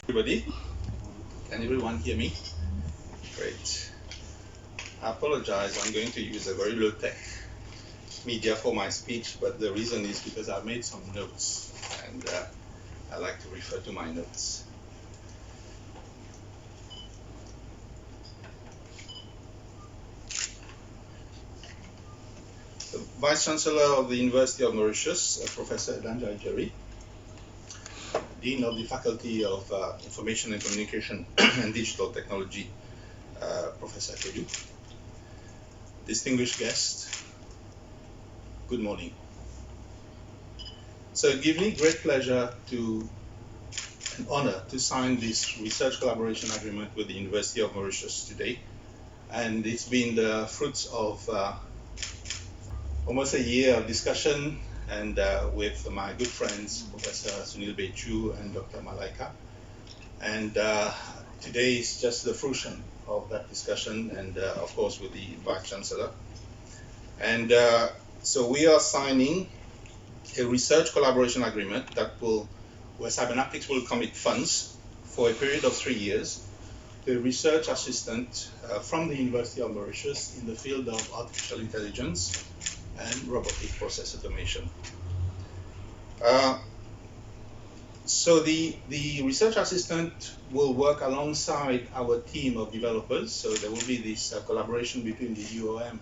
Everybody, can everyone hear me? Great. I apologize, I'm going to use a very low-tech media for my speech, but the reason is because I made some notes and I like to refer to my notes. The Vice Chancellor of the University of Mauritius, Professor Edanjai Jerry, Dean of the Faculty of Information and Communication and Digital Technology, Professor Kedu. Distinguished guests, good morning. So it gives me great pleasure and honor to sign this research collaboration agreement with the University of Mauritius today. And it's been the fruits of almost a year of discussion and with my good friends, Professor Sunil Bechu and Dr. Malaika. And today is just the fruition of that discussion and of course with the Vice Chancellor. And so we are signing a research collaboration agreement where Cybernaptics will commit funds for a period of 3 years to a research assistant from the University of Mauritius in the field of artificial intelligence and robotic process automation. So the research assistant will work alongside our team of developers. So there will be this collaboration between the UOM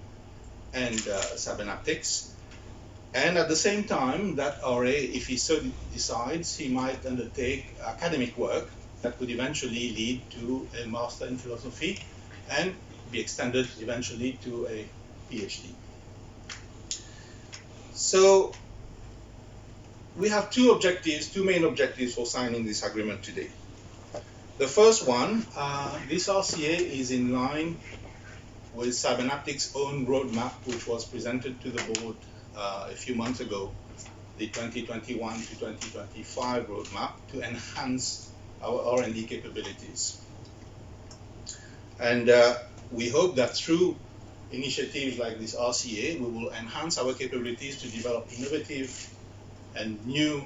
and Cybernaptics. And at the same time, that RA, if he so decides, he might undertake academic work that could eventually lead to a master in philosophy and be extended eventually to a PhD. So we have two main objectives for signing this agreement today. The first one, this RCA is in line with Cybernaptics' own roadmap, which was presented to the board a few months ago, the 2021 to 2025 roadmap to enhance our R&D capabilities. And we hope that through initiatives like this RCA, we will enhance our capabilities to develop innovative and new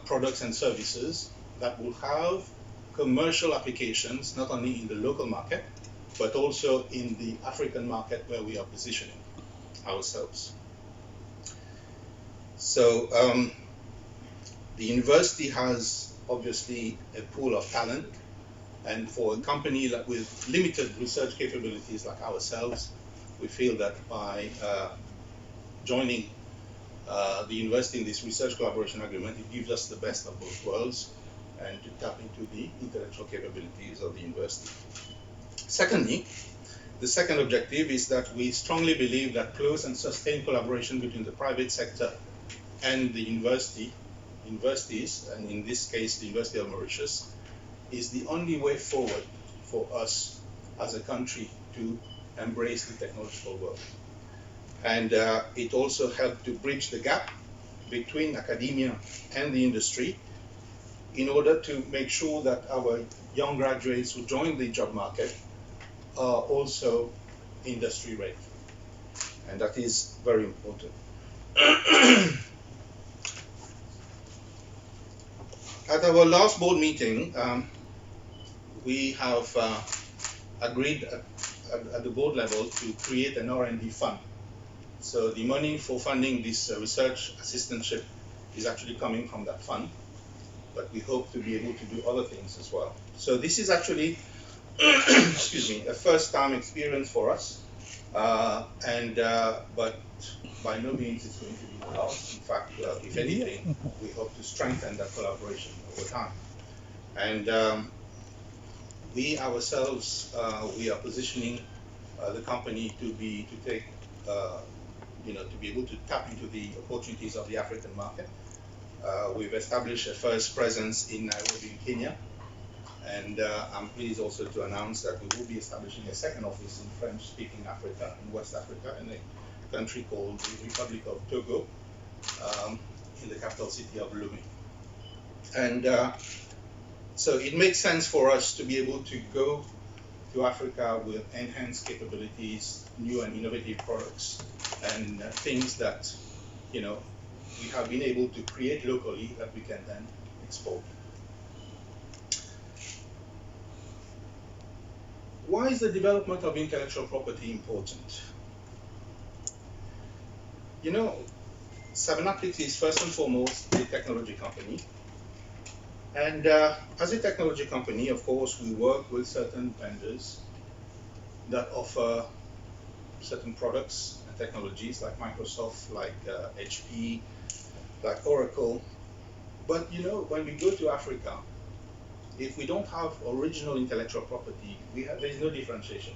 products and services that will have commercial applications, not only in the local market, but also in the African market where we are positioning ourselves. So the university has obviously a pool of talent, and for a company with limited research capabilities like ourselves, we feel that by joining the university in this research collaboration agreement, it gives us the best of both worlds and to tap into the intellectual capabilities of the university. Secondly, the second objective is that we strongly believe that close and sustained collaboration between the private sector and the universities, and in this case, the University of Mauritius, is the only way forward for us as a country to embrace the technological world. And it also helped to bridge the gap between academia and the industry in order to make sure that our young graduates who join the job market are also industry ready. And that is very important. At our last board meeting, we have agreed at the board level to create an R&D fund. So the money for funding this research assistantship is actually coming from that fund, but we hope to be able to do other things as well. So this is actually, excuse me, a first-time experience for us, but by no means it's going to be the last. In fact, if anything, we hope to strengthen that collaboration over time. And we ourselves, we are positioning the company to be able to tap into the opportunities of the African market. We've established a first presence in Nairobi, in Kenya, and I'm pleased also to announce that we will be establishing a second office in French-speaking Africa, in West Africa, in a country called the Republic of Togo, in the capital city of Lomé. And so it makes sense for us to be able to go to Africa with enhanced capabilities, new and innovative products, and things that we have been able to create locally that we can then export. Why is the development of intellectual property important? Cybernaptics is first and foremost a technology company. And as a technology company, of course, we work with certain vendors that offer certain products and technologies like Microsoft, like HP, like Oracle. But when we go to Africa, if we don't have original intellectual property, there's no differentiation,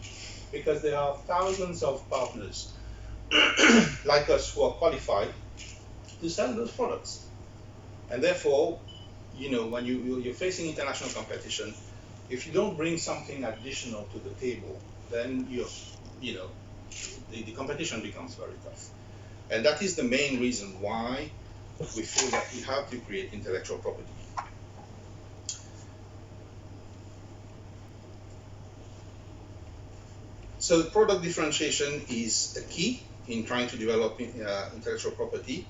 because there are thousands of partners like us who are qualified to sell those products. And therefore, when you're facing international competition, if you don't bring something additional to the table, then the competition becomes very tough. And that is the main reason why we feel that we have to create intellectual property. So product differentiation is a key in trying to develop intellectual property,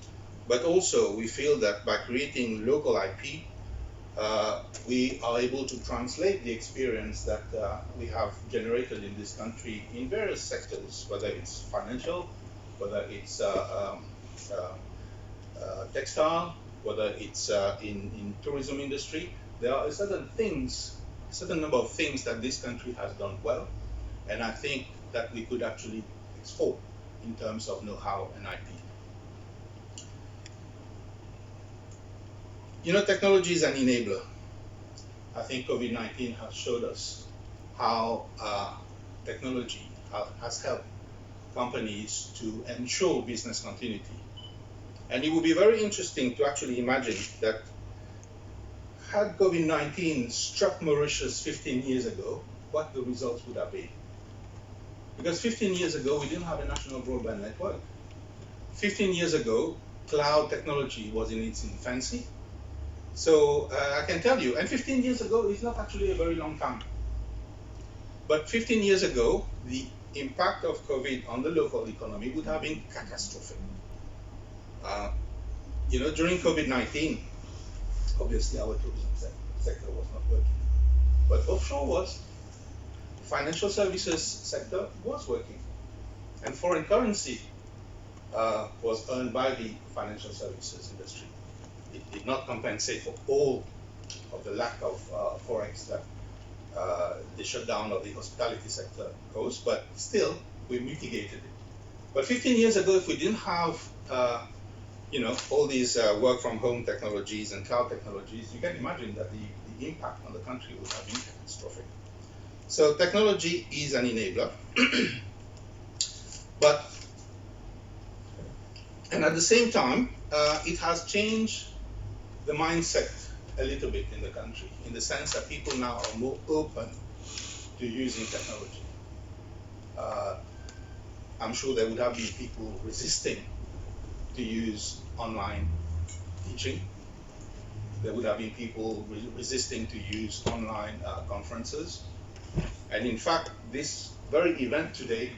but also we feel that by creating local IP, we are able to translate the experience that we have generated in this country in various sectors, whether it's financial, whether it's textile, whether it's in tourism industry. There are certain number of things that this country has done well, and I think that we could actually export in terms of know-how and IP. Technology is an enabler. I think COVID-19 has showed us how technology has helped companies to ensure business continuity. And it would be very interesting to actually imagine that had COVID-19 struck Mauritius 15 years ago, what the results would have been. Because 15 years ago, we didn't have a national broadband network. 15 years ago, cloud technology was in its infancy. So I can tell you, and 15 years ago is not actually a very long time. But 15 years ago, the impact of COVID on the local economy would have been catastrophic. During COVID-19, obviously our tourism sector was not working, but offshore was. Financial services sector was working, and foreign currency was earned by the financial services industry. It did not compensate for all of the lack of forex that the shutdown of the hospitality sector caused, but still we mitigated it. But 15 years ago, if we didn't have all these work from home technologies and cloud technologies, you can imagine that the impact on the country would have been catastrophic. So technology is an enabler, and at the same time, it has changed the mindset a little bit in the country, in the sense that people now are more open to using technology. I'm sure there would have been people resisting to use online teaching. There would have been people resisting to use online conferences. And in fact, this very event today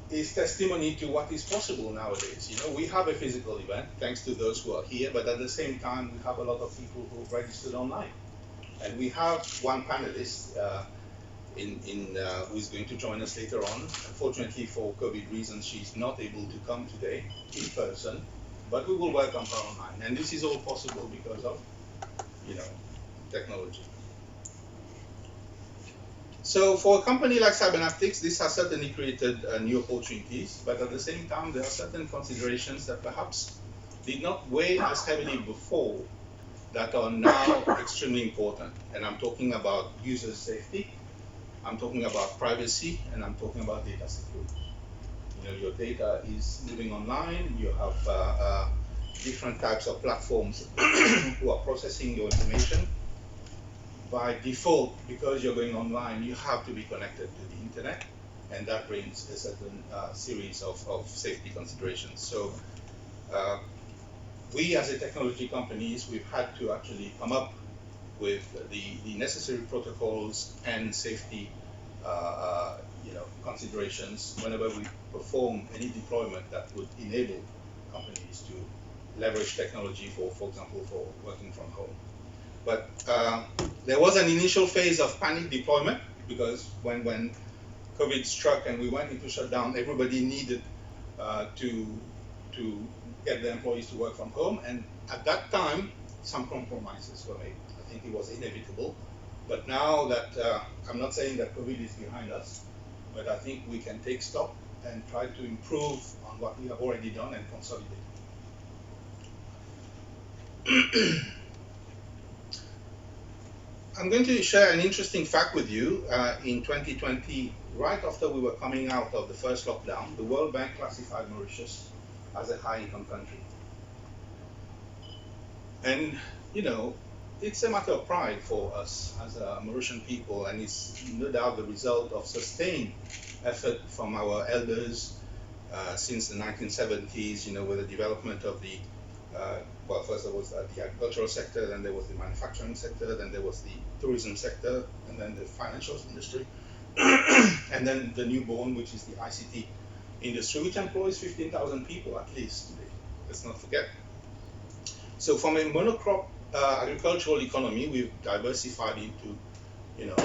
is testimony to what is possible nowadays. We have a physical event, thanks to those who are here, but at the same time, we have a lot of people who have registered online. And we have one panelist who is going to join us later on. Unfortunately, for COVID reasons, she's not able to come today in person, but we will welcome her online. And this is all possible because of, technology. So for a company like Cybernaptics, this has certainly created new opportunities, but at the same time, there are certain considerations that perhaps did not weigh as heavily before that are now extremely important. And I'm talking about user safety, I'm talking about privacy, and I'm talking about data security. Your data is moving online, you have different types of platforms who are processing your information. By default, because you're going online, you have to be connected to the internet, and that brings a certain series of safety considerations. So we as a technology companies, we've had to actually come up with the necessary protocols and safety considerations whenever we perform any deployment that would enable companies to leverage technology for example, for working from home. But there was an initial phase of panic deployment because when COVID struck and we went into shutdown, everybody needed to get the employees to work from home. And at that time, some compromises were made. I think it was inevitable. But now that, I'm not saying that COVID is behind us, but I think we can take stock and try to improve on what we have already done and consolidate. I'm going to share an interesting fact with you. In 2020, right after we were coming out of the first lockdown, the World Bank classified Mauritius as a high-income country. And, you know, it's a matter of pride for us as Mauritian people, and it's no doubt the result of sustained effort from our elders since the 1970s, you know, with the development of the well, first there was the agricultural sector, then there was the manufacturing sector, then there was the tourism sector, and then the financial industry, and then the newborn, which is the ICT industry, which employs 15,000 people at least today. Let's not forget. So from a monocrop agricultural economy, we've diversified into, you know,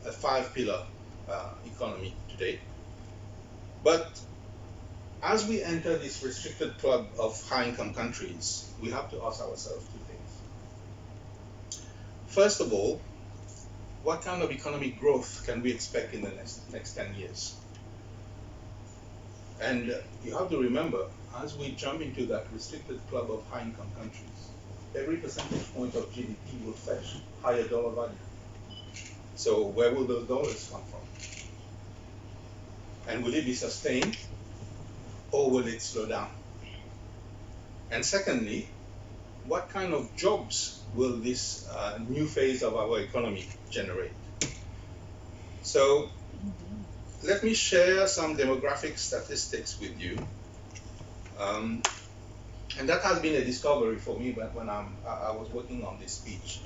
a 5-pillar economy today. But as we enter this restricted club of high-income countries, we have to ask ourselves 2 things. First of all, what kind of economic growth can we expect in the next 10 years? And you have to remember, as we jump into that restricted club of high-income countries, every percentage point of GDP will fetch higher dollar value. So where will those dollars come from? And will it be sustained? Or will it slow down? And secondly, what kind of jobs will this new phase of our economy generate? So let me share some demographic statistics with you. And that has been a discovery for me when I was working on this speech.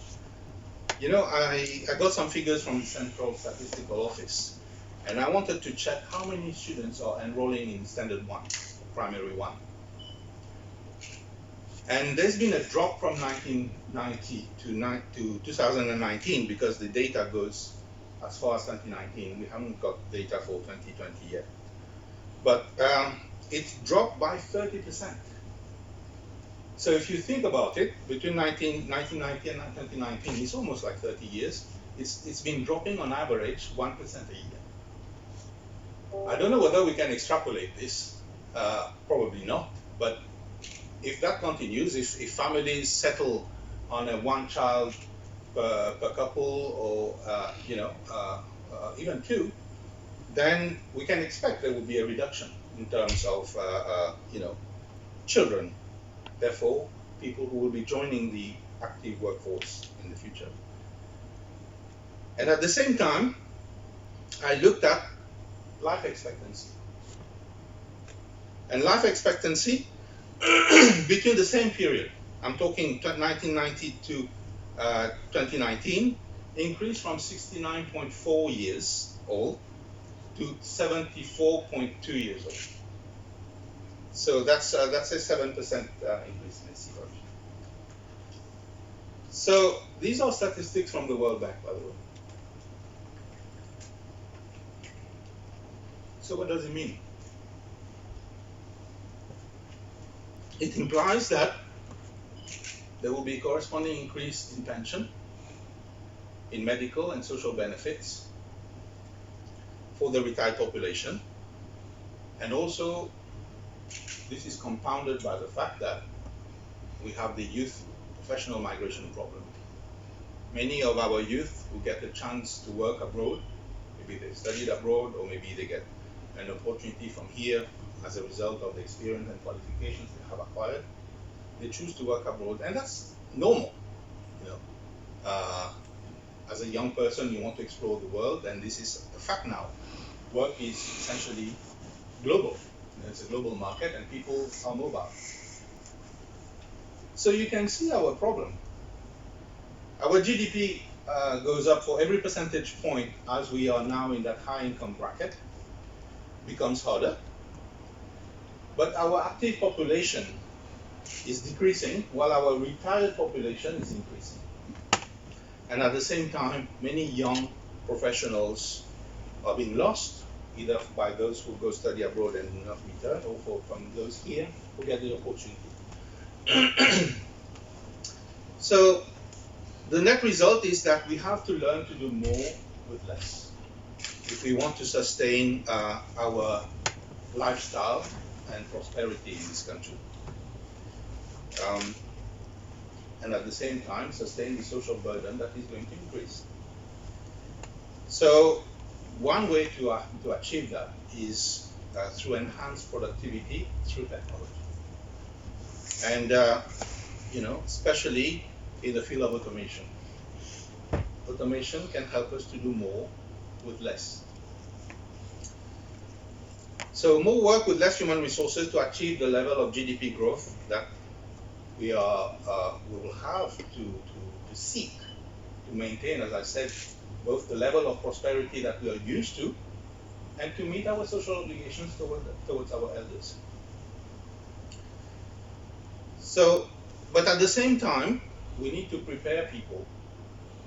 You know, I got some figures from the Central Statistical Office, and I wanted to check how many students are enrolling in Standard 1, Primary 1. And there's been a drop from 1990 to 2019 because the data goes as far as 2019. We haven't got data for 2020 yet. But it's dropped by 30%. So if you think about it, between 1990 and 2019, it's almost like 30 years. It's been dropping on average 1% a year. I don't know whether we can extrapolate this, probably not, but if that continues, if families settle on a 1 child per couple or even 2, then we can expect there will be a reduction in terms of children, therefore people who will be joining the active workforce in the future. And at the same time, I looked at life expectancy. And life expectancy between the same period, I'm talking 1990 to 2019, increased from 69.4 years old to 74.2 years old. So that's a 7% increase in this equation. So these are statistics from the World Bank, by the way. So what does it mean? It implies that there will be a corresponding increase in pension, in medical and social benefits for the retired population. And also, this is compounded by the fact that we have the youth professional migration problem. Many of our youth who get the chance to work abroad, maybe they studied abroad or maybe they get an opportunity from here as a result of the experience and qualifications they have acquired, they choose to work abroad, and that's normal. As a young person, you want to explore the world, and this is a fact now. Work is essentially global. It's a global market, and people are mobile. So you can see our problem. Our GDP goes up for every percentage point as we are now in that high income bracket, becomes harder. But our active population is decreasing while our retired population is increasing. And at the same time, many young professionals are being lost, either by those who go study abroad and do not return, or from those here who get the opportunity. So the net result is that we have to learn to do more with less if we want to sustain our lifestyle and prosperity in this country. And at the same time, sustain the social burden that is going to increase. So one way to achieve that is through enhanced productivity through technology. And especially in the field of automation. Automation can help us to do more with less. So more work with less human resources to achieve the level of GDP growth that we will have to seek to maintain, as I said, both the level of prosperity that we are used to and to meet our social obligations towards our elders. So, but at the same time, we need to prepare people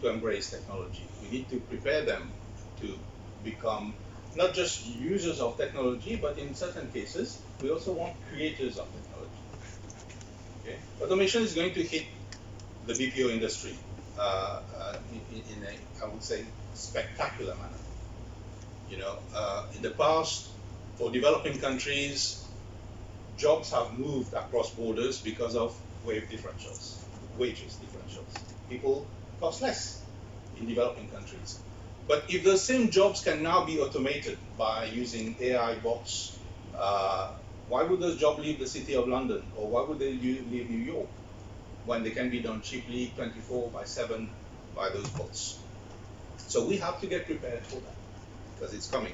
to embrace technology. We need to prepare them to become not just users of technology, but in certain cases, we also want creators of technology. Okay? Automation is going to hit the BPO industry in a, I would say, spectacular manner. In the past, for developing countries, jobs have moved across borders because of wages differentials. People cost less in developing countries. But if those same jobs can now be automated by using AI bots, why would those jobs leave the city of London, or why would they leave New York when they can be done cheaply 24/7 by those bots? So we have to get prepared for that because it's coming.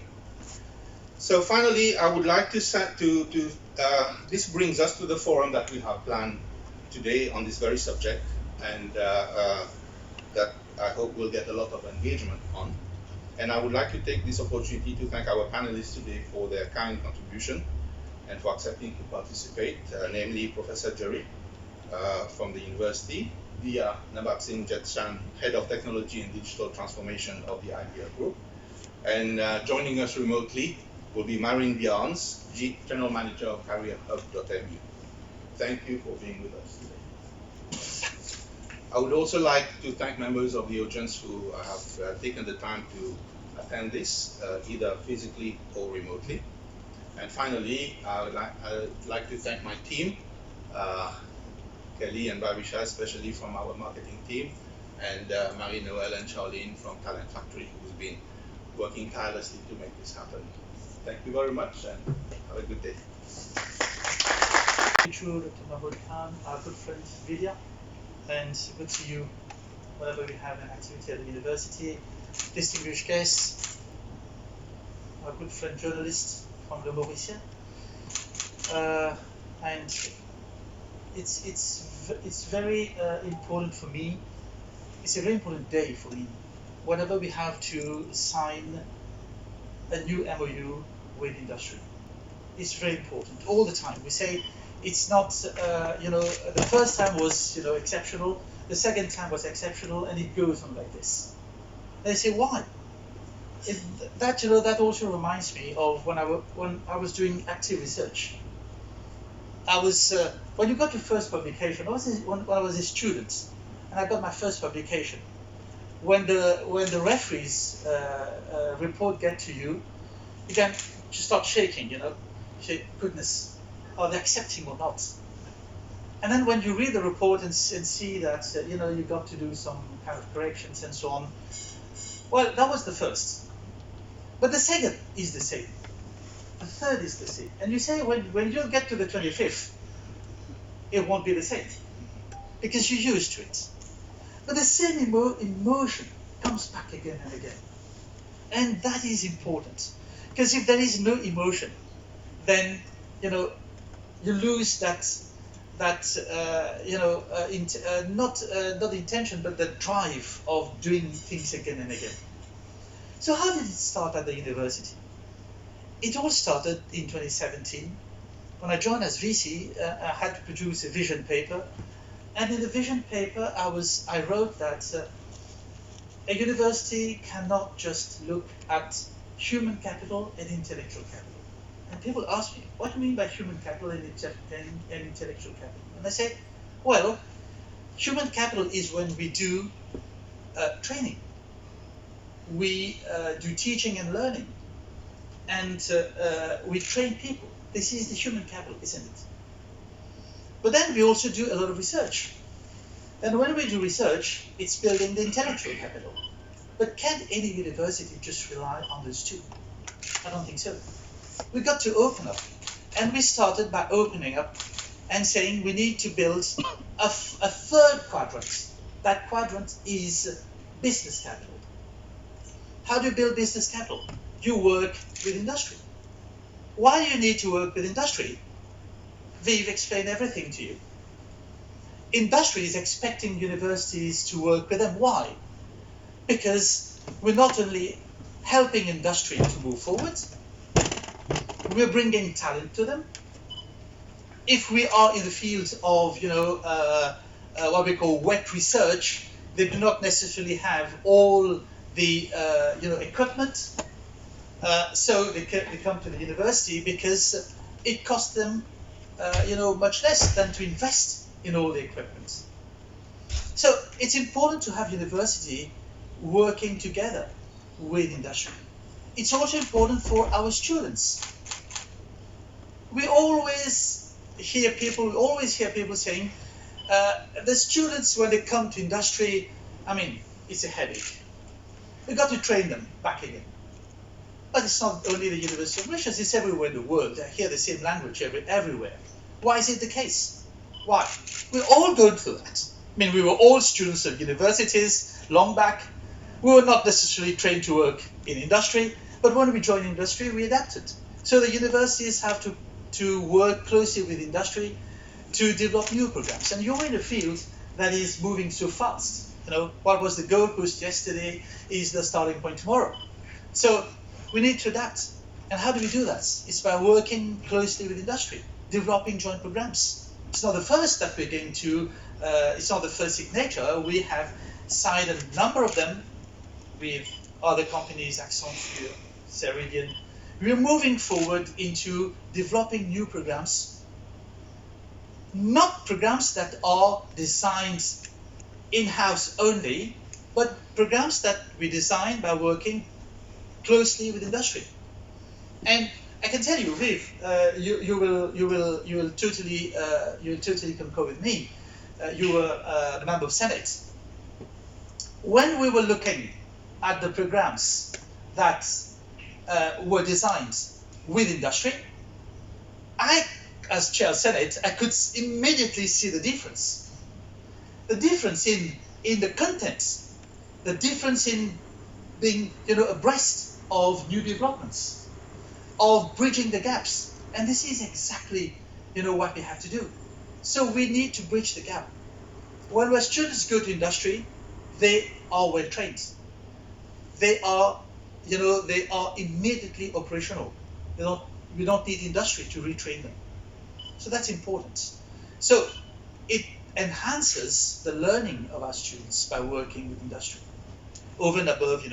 So finally, I would like to this brings us to the forum that we have planned today on this very subject, and that I hope we'll get a lot of engagement on. And I would like to take this opportunity to thank our panelists today for their kind contribution and for accepting to participate, namely Professor Jerry from the university, Dia Nabab Singh Jetshan, Head of Technology and Digital Transformation of the IBR Group. And joining us remotely will be Marine Bjarns, General Manager of CareerHub.mu. Thank you for being with us today. I would also like to thank members of the audience who have taken the time to attend this, either physically or remotely. And finally, I would like to thank my team, Kelly and Barisha, especially from our marketing team, and Marie-Noël and Charlene from Talent Factory, who's been working tirelessly to make this happen. Thank you very much, and have a good day. Dr. Mahmoud Khan, our good friend Vidya, and good to you whenever we have an activity at the university. Distinguished guests, our good friend journalist from the Mauritius, and it's very important for me. It's a very important day for me whenever we have to sign a new MOU with industry. It's very important all the time. We say it's not, the first time was, exceptional. The second time was exceptional, and it goes on like this. And they say, why? That also reminds me of when I was doing active research. I was when you got your first publication. When I was a student, and I got my first publication. When the referee's report get to you, you can just start shaking. You say, goodness, are they accepting or not? And then when you read the report and see that you got to do some kind of corrections and so on, well, that was the first. But the second is the same. The third is the same. And you say when you get to the 25th, it won't be the same because you're used to it. But the same emotion comes back again and again, and that is important because if there is no emotion, then you lose not the intention, but the drive of doing things again and again. So how did it start at the university? It all started in 2017 when I joined as VC, I had to produce a vision paper, and in the vision paper, I wrote that a university cannot just look at human capital and intellectual capital. And people ask me, what do you mean by human capital and intellectual capital? And I say, well, human capital is when we do training. We do teaching and learning. And we train people. This is the human capital, isn't it? But then we also do a lot of research. And when we do research, it's building the intellectual capital. But can any university just rely on those two? I don't think so. We got to open up. And we started by opening up and saying we need to build a third quadrant. That quadrant is business capital. How do you build business capital? You work with industry. Why do you need to work with industry? We've explained everything to you. Industry is expecting universities to work with them. Why? Because we're not only helping industry to move forward, we're bringing talent to them. If we are in the field of, what we call wet research, they do not necessarily have all the, equipment. So they come to the university because it costs them, much less than to invest in all the equipment. So it's important to have university working together with industry. It's also important for our students. We always hear people saying, the students, when they come to industry, it's a headache. We got to train them back again. But it's not only the University of Mauritius, it's everywhere in the world. They hear the same language everywhere. Why is it the case? Why? We're all going through that. We were all students of universities long back. We were not necessarily trained to work in industry, but when we joined industry, we adapted. So the universities have to work closely with industry to develop new programs. And you're in a field that is moving so fast. What was the goalpost yesterday is the starting point tomorrow. So we need to adapt. And how do we do that? It's by working closely with industry, developing joint programs. It's not the first that we're going to, it's not the first signature. We have signed a number of them with other companies, Accenture, Ceridian. We're moving forward into developing new programs, not programs that are designed in-house only, but programs that we design by working closely with industry. And I can tell you, Viv, you will totally concur with me. You were the member of Senate. When we were looking at the programs that were designed with industry, I, as chair of Senate, I could immediately see the difference. The difference in the content, the difference in being, abreast of new developments, of bridging the gaps. And this is exactly, what we have to do. So we need to bridge the gap. When students go to industry, they are well trained. They are immediately operational. We don't need industry to retrain them. So that's important. So it enhances the learning of our students by working with industry, over and above,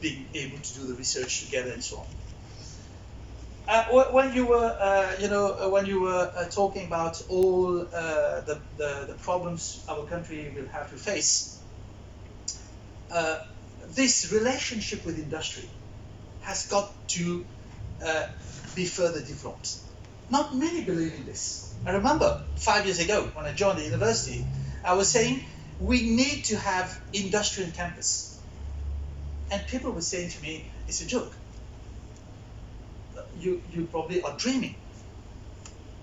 being able to do the research together and so on. When you were talking about all the problems our country will have to face, this relationship with industry has got to be further developed. Not many believe in this. I remember 5 years ago when I joined the university, I was saying we need to have industry on campus. And people were saying to me, it's a joke. You probably are dreaming.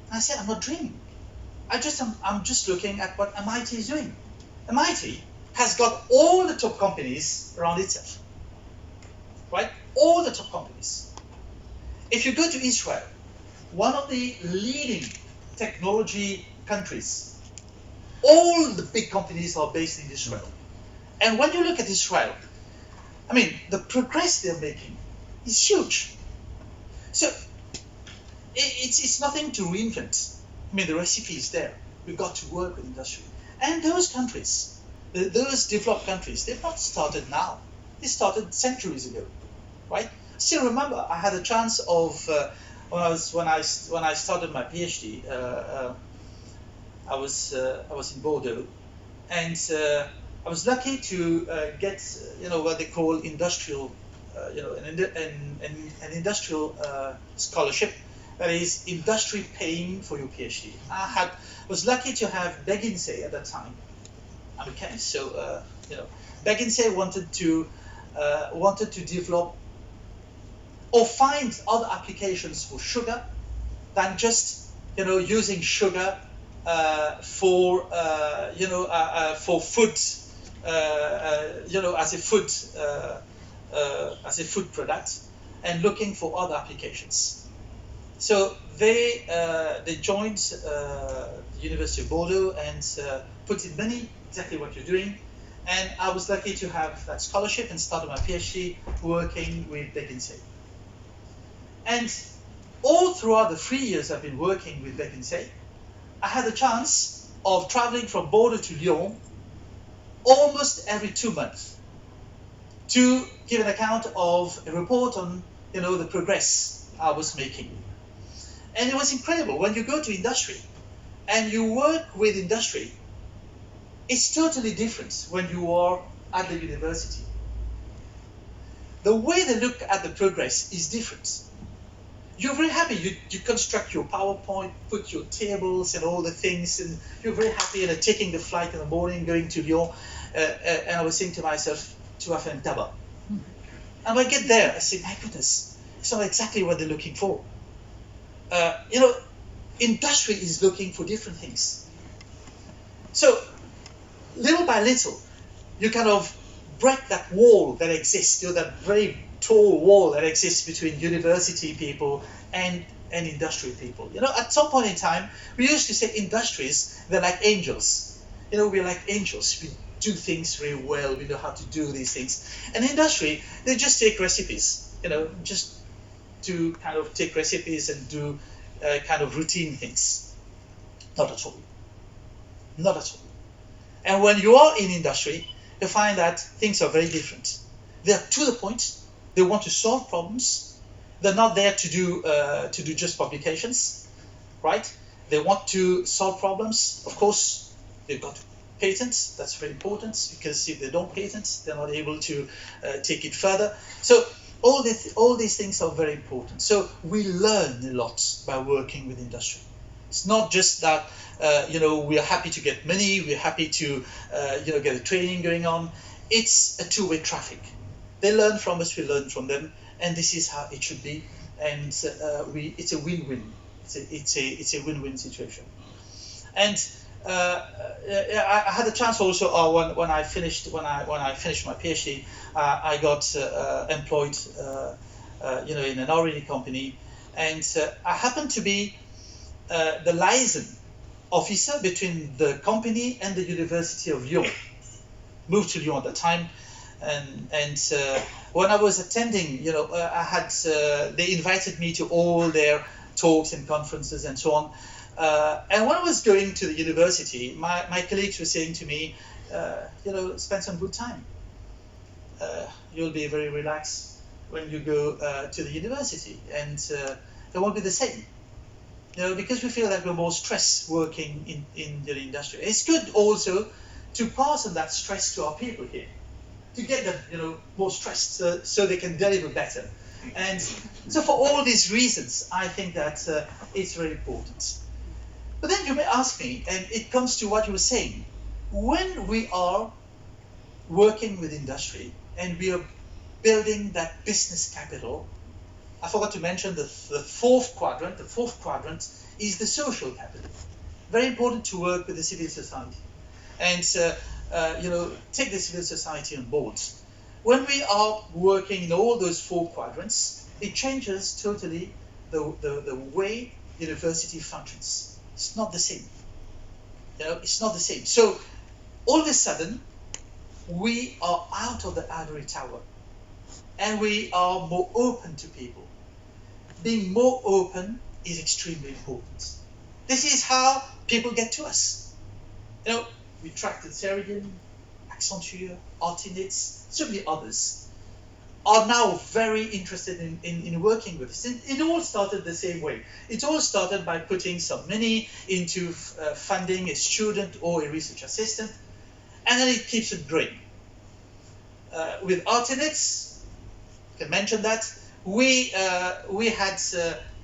And I said, I'm not dreaming. I'm just looking at what MIT is doing. MIT has got all the top companies around itself. Right? All the top companies. If you go to Israel, one of the leading technology countries, all the big companies are based in Israel. And when you look at Israel, the progress they're making is huge. So It's nothing to reinvent. I mean, the recipe is there. We've got to work with industry. And those countries, those developed countries, they've not started now. They started centuries ago, right? Still remember, I had a chance of when I started my PhD. I was in Bordeaux, and I was lucky to get what they call industrial, an industrial scholarship. That is industry paying for your PhD. I was lucky to have McKinsey at that time. I'm a chemist, so McKinsey wanted to develop or find other applications for sugar than just using sugar for food, as a food product, and looking for other applications. So they joined the University of Bordeaux and put in many exactly what you're doing. And I was lucky to have that scholarship and started my PhD working with McKinsey. And all throughout the 3 years I've been working with McKinsey, I had the chance of traveling from Bordeaux to Lyon almost every 2 months to give an account of a report on the progress I was making. And it was incredible. When you go to industry and you work with industry, it's totally different when you are at the university. The way they look at the progress is different. You're very happy. You construct your PowerPoint, put your tables and all the things, and you're very happy taking the flight in the morning, going to Lyon. And I was saying to myself, tu vas faire un tabac. And when I get there, I say, my goodness, it's not exactly what they're looking for. Industry is looking for different things. So, little by little, you kind of break that wall that exists, that very tall wall that exists between university people and industry people. At some point in time, we used to say industries, they're like angels. We're like angels. We do things very well. We know how to do these things. And industry, they just take recipes, just to kind of take recipes and do kind of routine things. Not at all. Not at all. And when you are in industry, you find that things are very different. They're to the point. They want to solve problems. They're not there to do just publications, right? They want to solve problems. Of course, they've got to patent. That's very important, because if they don't patent, they're not able to take it further. So all these things are very important. So we learn a lot by working with industry. It's not just that we are happy to get money, we're happy to get a training going on. It's a two-way traffic. They learn from us, we learn from them, and this is how it should be. And it's a win-win. It's a win-win situation. And I had a chance also when I finished my PhD, I got employed in an R&D company, and I happened to be the liaison officer between the company and the University of Lyon. Moved to Lyon at the time, and when I was attending, they invited me to all their talks and conferences and so on. And when I was going to the university, my colleagues were saying to me, spend some good time. You'll be very relaxed when you go to the university, and it won't be the same. Because we feel that we're more stressed working in the industry. It's good also to pass on that stress to our people here, to get them more stressed so they can deliver better. And so for all these reasons, I think that it's very important. But then you may ask me, and it comes to what you were saying, when we are working with industry and we are building that business capital, I forgot to mention the fourth quadrant. The fourth quadrant is the social capital. Very important to work with the civil society and take the civil society on board. When we are working in all those four quadrants, it changes totally the way university functions. It's not the same. It's not the same. So all of a sudden, we are out of the ivory tower, and we are more open to people. Being more open is extremely important. This is how people get to us. You know, we attracted Ceridian, Accenture, Artinix, so many others are now very interested in working with us. It all started the same way. It all started by putting some money into funding a student or a research assistant, and then it keeps on growing. With Artinix, I can mention that, we had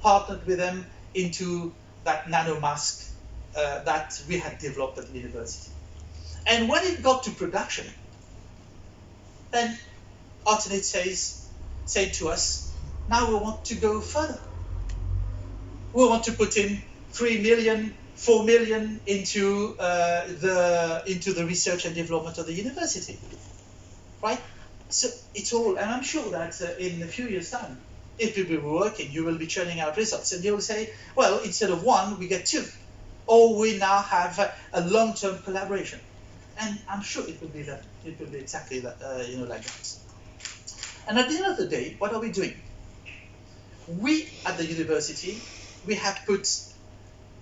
partnered with them into that nano mask that we had developed at the university. And when it got to production, then Artinix said to us, now we want to go further. We want to put in 3 million, 4 million into the research and development of the university, right? So it's all, and I'm sure that in a few years' time, if we were working, you will be churning out results, and you will say, well, instead of 1, we get 2, or we now have a long-term collaboration, and I'm sure it will be that. It will be exactly that, like that. And at the end of the day, what are we doing? We at the university, we have put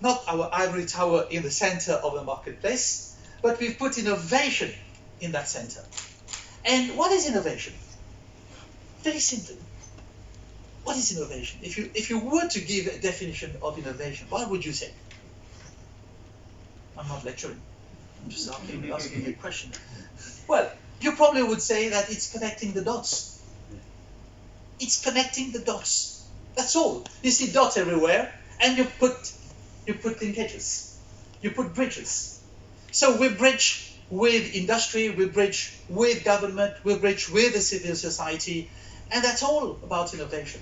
not our ivory tower in the center of the marketplace, but we've put innovation in that center. And what is innovation? Very simply, what is innovation? If you were to give a definition of innovation, what would you say? I'm not lecturing. I'm just asking you a question. Well, you probably would say that it's connecting the dots. It's connecting the dots. That's all. You see dots everywhere, and you put linkages. You put bridges. So we bridge with industry, we bridge with government, we bridge with the civil society, and that's all about innovation.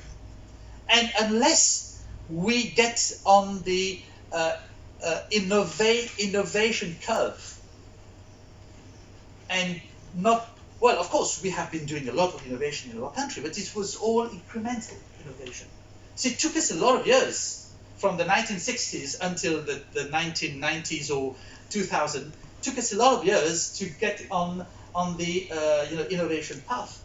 And unless we get on the innovation curve, and not, well, of course, we have been doing a lot of innovation in our country, but it was all incremental innovation. So it took us a lot of years, from the 1960s until the 1990s or 2000, took us a lot of years to get on the innovation path.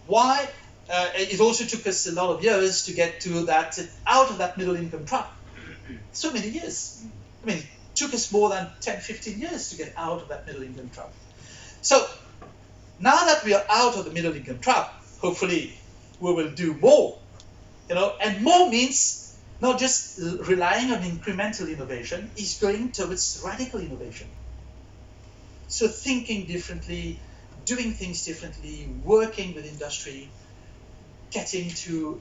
Why? It also took us a lot of years to get to that, out of that middle income trap. So many years. I mean, it took us more than 10, 15 years to get out of that middle income trap. So now that we are out of the middle income trap, hopefully we will do more. And more means not just relying on incremental innovation, is going towards radical innovation. So thinking differently, doing things differently, working with industry, getting to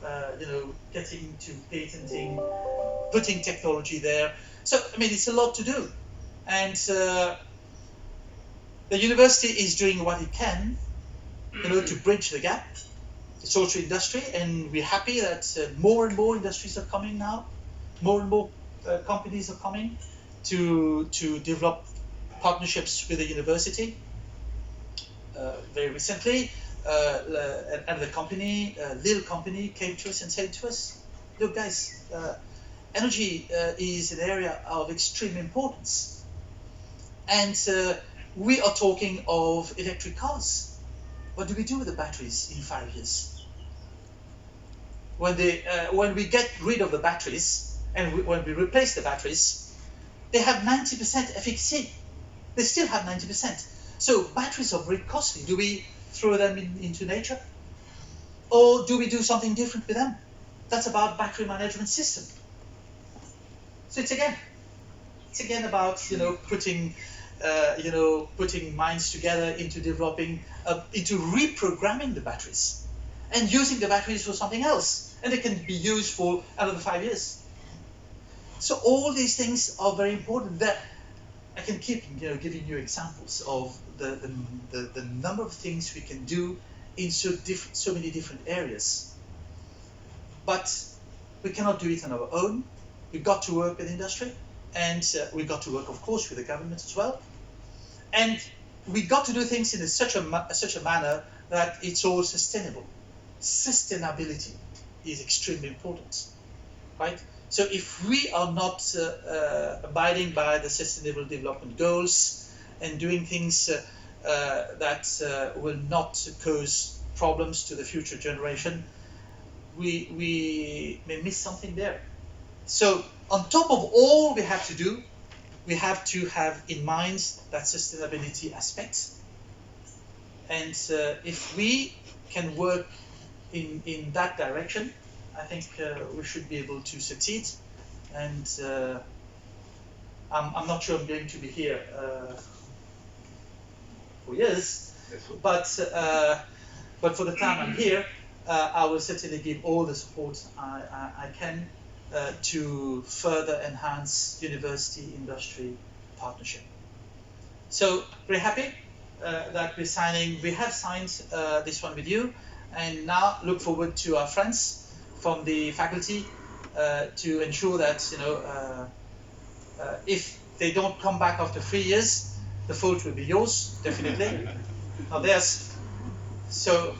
patenting, putting technology there. So I mean, it's a lot to do, and the university is doing what it can, to bridge the gap. It's also industry, and we're happy that more and more industries are coming now. More and more companies are coming to develop partnerships with the university. Very recently, another company, little company, came to us and said to us, look guys, energy is an area of extreme importance. And we are talking of electric cars. What do we do with the batteries in 5 years? When we get rid of the batteries, and when we replace the batteries, they have 90% efficacy. They still have 90%. So batteries are very costly. Do we throw them into nature? Or do we do something different with them? That's about battery management system. So it's again about putting minds together into developing into reprogramming the batteries and using the batteries for something else, and they can be used for another 5 years. So all these things are very important. That I can keep giving you examples of the number of things we can do in so many different areas. But we cannot do it on our own. We've got to work with industry, and we've got to work, of course, with the government as well. And we got to do things in such a manner that it's all sustainable. Sustainability is extremely important, right? So if we are not abiding by the Sustainable Development Goals and doing things that will not cause problems to the future generation, we may miss something there. So on top of all we have to do, we have to have in mind that sustainability aspect. And if we can work in that direction, I think we should be able to succeed. And I'm not sure I'm going to be here for years, but for the time I'm here, I will certainly give all the support I can to further enhance university-industry partnership. So very happy that we have signed this one with you, and now look forward to our friends from the faculty to ensure that if they don't come back after 3 years, the fault will be yours, definitely, not theirs. So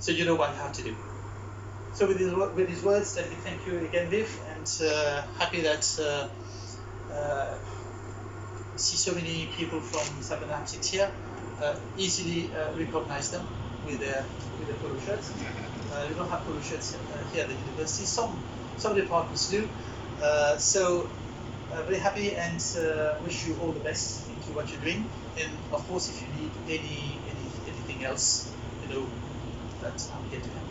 you know what you have to do. So with these words, let me thank you again, Viv, and happy that see so many people from Cybernaptics here. Easily recognize them with their polo shirts. We don't have polo shirts here at the university. Some departments do. So very happy and wish you all the best into what you're doing. And of course, if you need anything else, that I'm here to help.